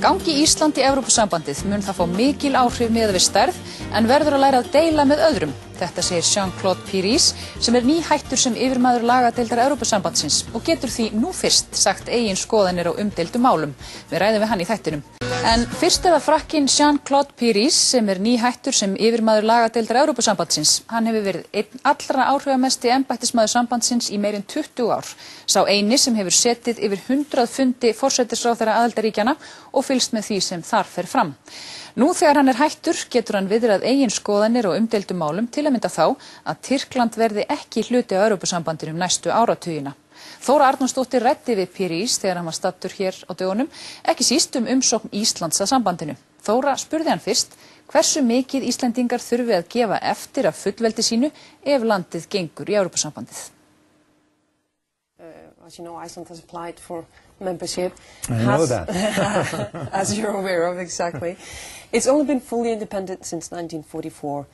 Gangi Ísland í Evrópusambandið mun það fá mikil áhrif miðað við stærð en verður að læra að deila með öðrum. Þetta segir Jean-Claude Pires sem nýhættur sem yfirmaður lagadeildar Evrópusambandsins og getur því nú fyrst sagt eigin skoðanir á umdeildum málum. Við ræðum við hann í þættinum. En fyrst er það Frakkinn Jean-Claude Pires sem nýhættur sem yfirmaður lagadeildar Evrópusambandsins. Hann hefur verið einn allra áhrifamesti embættismaður sambandsins í meir en 20 ár. Sá eini sem hefur setið yfir 100 fundi forsætisráðherra aðildarríkjanna og fylgst með því sem þar fer fram. Nú þegar hann hættur getur hann viðrað eigin skoðanir og umdeildum málum til að mynda þá að Tyrkland verði ekki hluti á Evrópusambandinu næstu áratugina. Þóra Arnórsdóttir ræddi við Pires þegar hann var staddur hér á dögunum, ekki síst umsókn Íslands að sambandinu. Þóra spurði hann fyrst hversu mikið Íslendingar þurfi að gefa eftir af fullveldi sínu ef landið gengur í Evrópusambandið. As you know, Iceland has applied for membership. I know that. As you're aware of, exactly. It's only been fully independent since 1944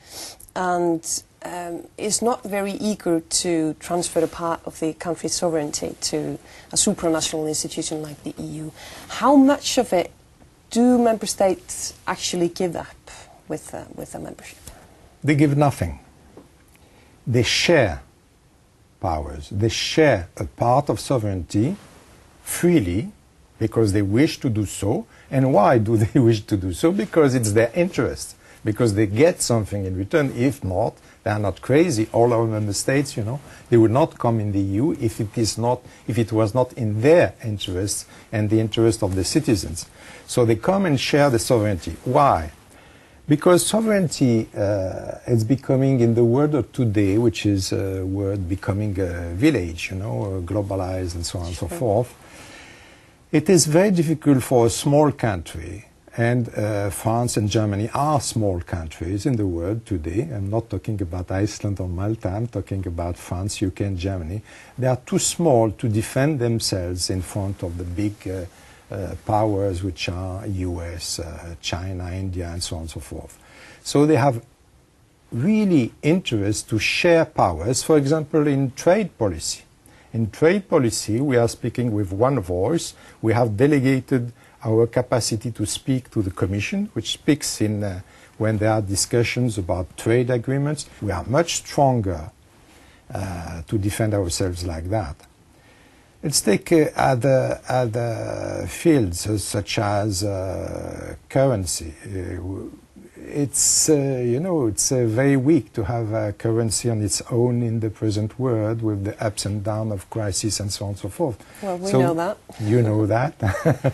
and is not very eager to transfer a part of the country's sovereignty to a supranational institution like the EU. How much of it do member states actually give up with a membership? They give nothing. They share powers. They share a part of sovereignty freely because they wish to do so. And why do they wish to do so? Because it's their interest. Because they get something in return. If not, they are not crazy. All our member states, you know, they would not come in the EU if it was not in their interest and the interest of the citizens. So they come and share the sovereignty. Why? Because sovereignty is becoming, in the world of today, which is a word becoming a village, you know, globalized and so on and so forth, it is very difficult for a small country, and France and Germany are small countries in the world today. I'm not talking about Iceland or Malta, I'm talking about France, UK and Germany. They are too small to defend themselves in front of the big powers which are US, China, India and so on and so forth. So they have really interest to share powers, for example in trade policy. In trade policy we are speaking with one voice. We have delegated our capacity to speak to the Commission, which speaks in when there are discussions about trade agreements. We are much stronger to defend ourselves like that. Let's take other fields such as currency. It's you know, it's very weak to have a currency on its own in the present world with the ups and downs of crisis and so on and so forth. Well, we know that. You know that.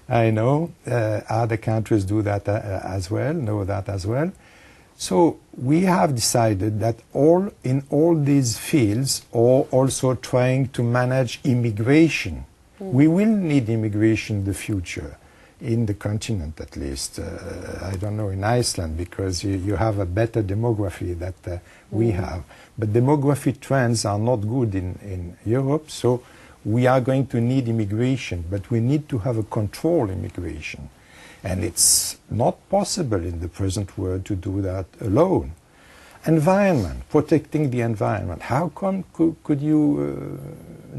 I know. Other countries do that as well, know that as well. So we have decided that in all these fields, or also trying to manage immigration. We will need immigration in the future, in the continent at least. I don't know, in Iceland, because you have a better demography that we have. But demography trends are not good in Europe, so we are going to need immigration, but we need to have a control immigration. And it's not possible in the present world to do that alone. Environment, protecting the environment. How come could you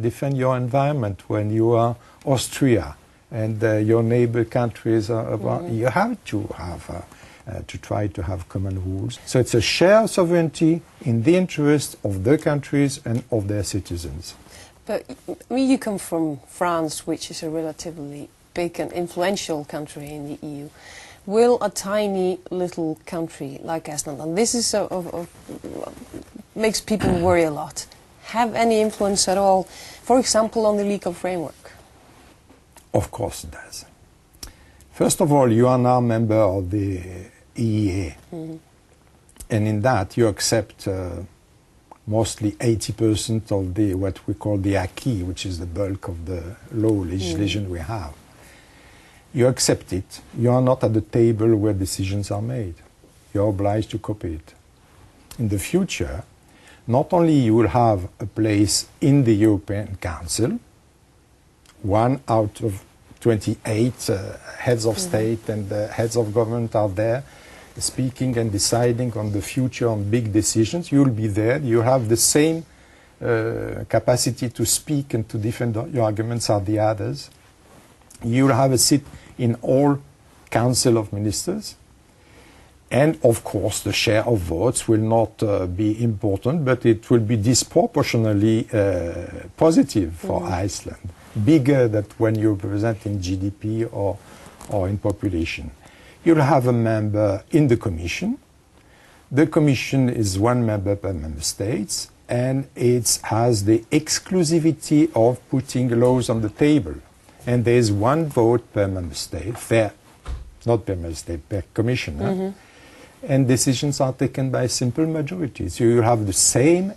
defend your environment when you are Austria and your neighbor countries are around? You have to try to have common rules. So it's a shared sovereignty in the interest of the countries and of their citizens. But I mean, you come from France, which is a relatively big and influential country in the EU. Will a tiny little country like Iceland, and this is makes people worry a lot, have any influence at all, for example, on the legal framework? Of course it does. First of all, you are now a member of the EEA, and in that you accept mostly 80% of what we call the acquis, which is the bulk of the law legislation we have. You accept it. You are not at the table where decisions are made. You are obliged to copy it. In the future, not only you will have a place in the European Council, one out of 28 heads of state and heads of government are there, speaking and deciding on the future on big decisions. You will be there. You have the same capacity to speak and to defend your arguments as the others. You will have a seat in all Council of Ministers. And of course, the share of votes will not be important, but it will be disproportionately positive for Iceland, bigger than when you represent in GDP or in population. You'll have a member in the Commission. The Commission is one member per member state, and it has the exclusivity of putting laws on the table. And there is one vote per member state, not per member state, per commissioner. And decisions are taken by simple majority. So you have the same,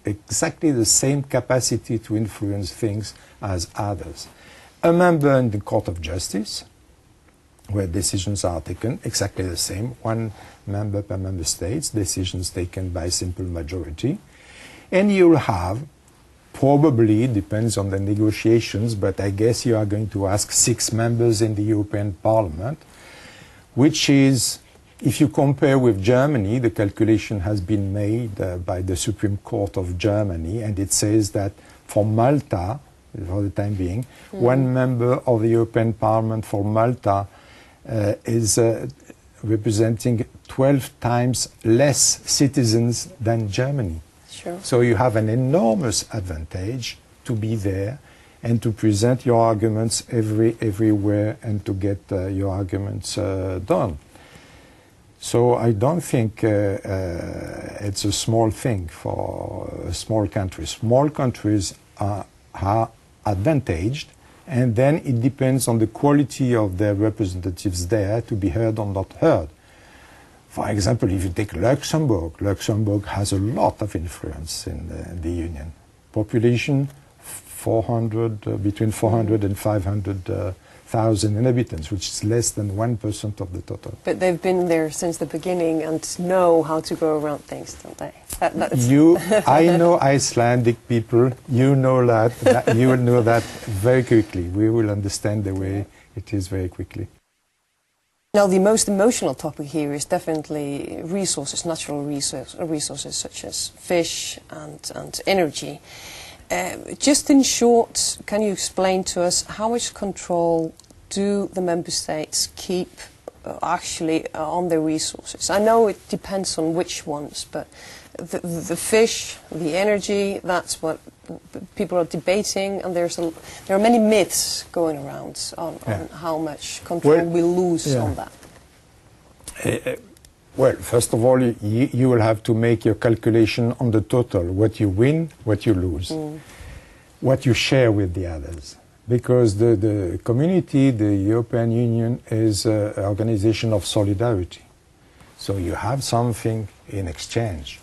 exactly the same capacity to influence things as others. A member in the Court of Justice, where decisions are taken exactly the same, one member per member state, decisions taken by simple majority. And you'll have, probably, depends on the negotiations, but I guess you are going to ask 6 members in the European Parliament, which is, if you compare with Germany, the calculation has been made by the Supreme Court of Germany, and it says that for Malta, for the time being, one member of the European Parliament for Malta is representing 12 times less citizens than Germany. Sure. So you have an enormous advantage to be there and to present your arguments everywhere and to get your arguments done. So I don't think it's a small thing for small countries. Small countries are advantaged, and then it depends on the quality of their representatives there to be heard or not heard. For example, if you take Luxembourg, Luxembourg has a lot of influence in the Union. Population, 400, between 400 and 500,000 inhabitants, which is less than 1% of the total. But they've been there since the beginning and know how to go around things, don't they? I know Icelandic people, you know that, you will know that very quickly. We will understand the way it is very quickly. Now, the most emotional topic here is definitely resources, natural resources such as fish and energy. Just in short, can you explain to us how much control do the member states keep actually on their resources? I know it depends on which ones, but the fish, the energy, that's what people are debating, and there are many myths going around on how much control we lose on that. Well, first of all, you will have to make your calculation on the total, what you win, what you lose, what you share with the others. Because the community, the European Union, is an organization of solidarity. So you have something in exchange,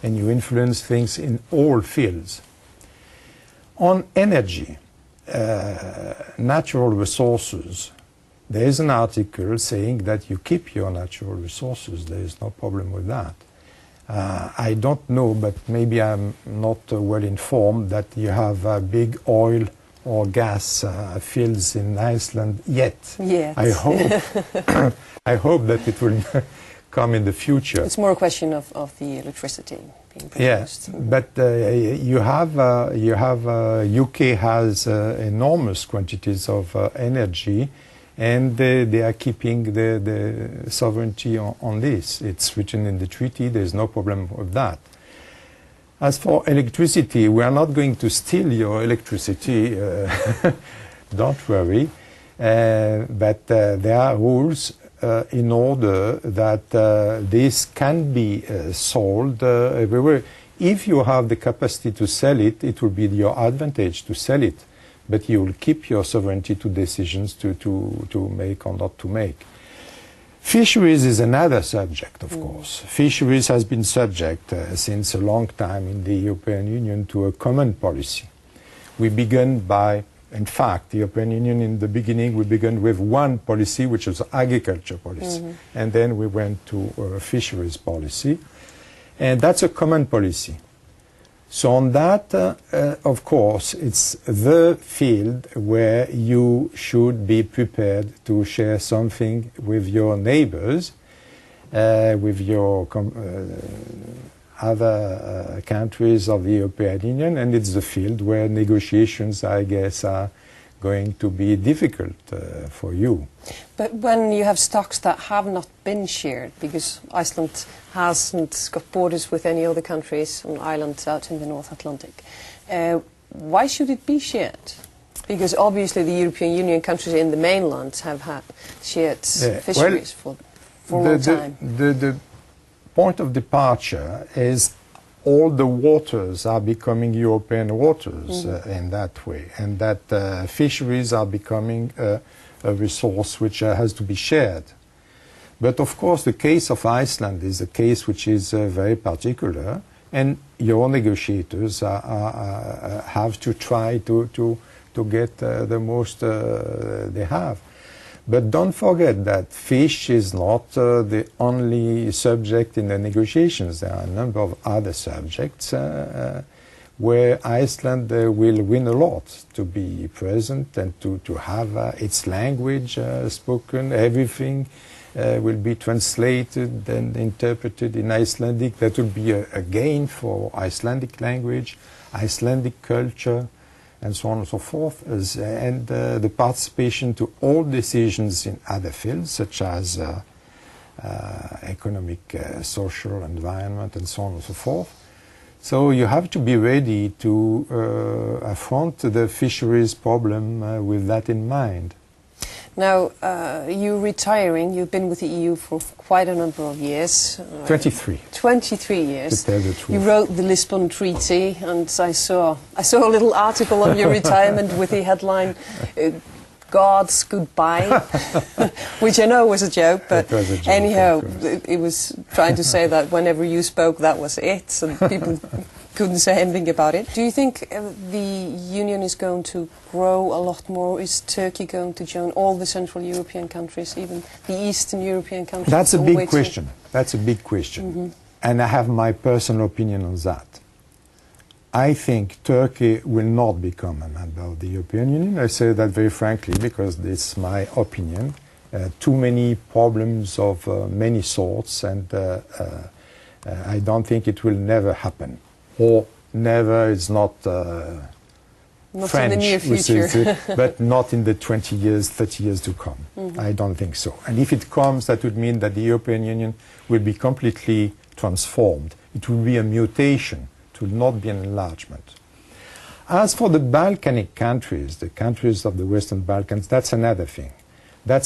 and you influence things in all fields. On energy, natural resources, there is an article saying that you keep your natural resources. There is no problem with that. I don't know, but maybe I'm not well informed that you have big oil or gas fields in Iceland yet. Yes. I hope, I hope that it will come in the future. It's more a question of the electricity being produced. Yes, but you have UK has enormous quantities of energy, and they are keeping the sovereignty on this. It's written in the treaty. There's no problem with that. As for electricity, we are not going to steal your electricity. Don't worry. But there are rules in order that this can be sold everywhere. If you have the capacity to sell it, it will be your advantage to sell it. But you will keep your sovereignty to decisions to make or not to make. Fisheries is another subject, of course. Fisheries has been subject since a long time in the European Union to a common policy. We began by, in fact, the European Union in the beginning, we began with one policy, which was agriculture policy. And then we went to a fisheries policy. And that's a common policy. So on that, of course, it's the field where you should be prepared to share something with your neighbors, with your other countries of the European Union, and it's the field where negotiations, I guess, are going to be difficult for you. But when you have stocks that have not been shared, because Iceland hasn't got borders with any other countries on islands out in the North Atlantic, why should it be shared? Because obviously the European Union countries in the mainland have had shared fisheries for a long time. The point of departure is all the waters are becoming European waters in that way, and that fisheries are becoming a resource which has to be shared. But of course the case of Iceland is a case which is very particular, and your negotiators have to try to get the most they have. But don't forget that fish is not the only subject in the negotiations. There are a number of other subjects where Iceland will win a lot to be present and to have its language spoken. Everything will be translated and interpreted in Icelandic. That will be a gain for Icelandic language, Icelandic culture, and so on and so forth, and the participation to all decisions in other fields, such as economic, social, environment, and so on and so forth. So you have to be ready to affront the fisheries problem with that in mind. Now, you're retiring. You've been with the EU for quite a number of years. 23. 23 years. To tell the truth. You wrote the Lisbon Treaty, and I saw a little article on your retirement with the headline, God's Goodbye, which I know was a joke, but was a joke, anyhow, it was trying to say that whenever you spoke, that was it, and people couldn't say anything about it. Do you think the Union is going to grow a lot more? Is Turkey going to join all the Central European countries, even the Eastern European countries? That's a big question. That's a big question. And I have my personal opinion on that. I think Turkey will not become a member of the European Union. I say that very frankly because it's my opinion. Too many problems of many sorts, and I don't think it will never happen. Or never is not French, in the near future. but not in the 20 years, 30 years to come. I don't think so. And if it comes, that would mean that the European Union will be completely transformed. It will be a mutation. It will not be an enlargement. As for the Balkanic countries, the countries of the Western Balkans, that's another thing.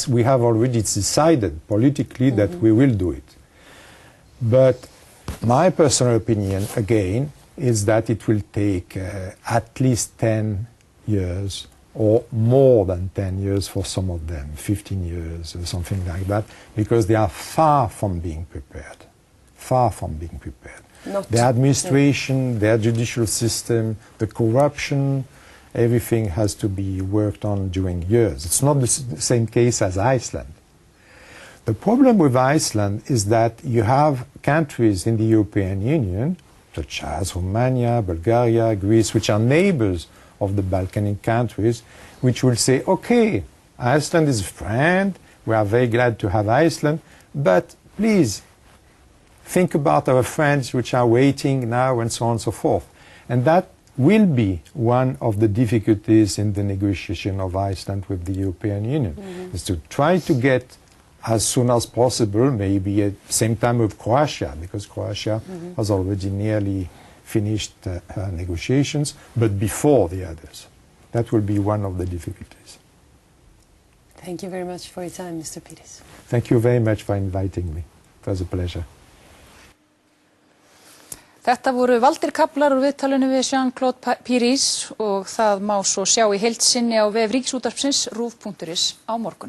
We have already decided politically that we will do it. But my personal opinion, again, is that it will take at least 10 years or more than 10 years for some of them, 15 years or something like that, because they are far from being prepared, far from being prepared. The administration, their judicial system, the corruption, everything has to be worked on during years. It's not the same case as Iceland. The problem with Iceland is that you have countries in the European Union, such as Romania, Bulgaria, Greece, which are neighbors of the Balkanic countries, which will say, okay, Iceland is a friend, we are very glad to have Iceland, but please think about our friends which are waiting now, and so on and so forth. And that will be one of the difficulties in the negotiation of Iceland with the European Union, is to try to get as soon as possible, maybe at the same time with Croatia, because Croatia has already nearly finished her negotiations, but before the others. That will be one of the difficulties. Thank you very much for your time, Mr. Pires. Thank you very much for inviting me. It was a pleasure. Þetta voru valdir kaflar úr viðtalinu við Jean-Claude Pires og það má svo sjá í heild sinni á vef Ríkisútvarpsins ruv.is á morgun.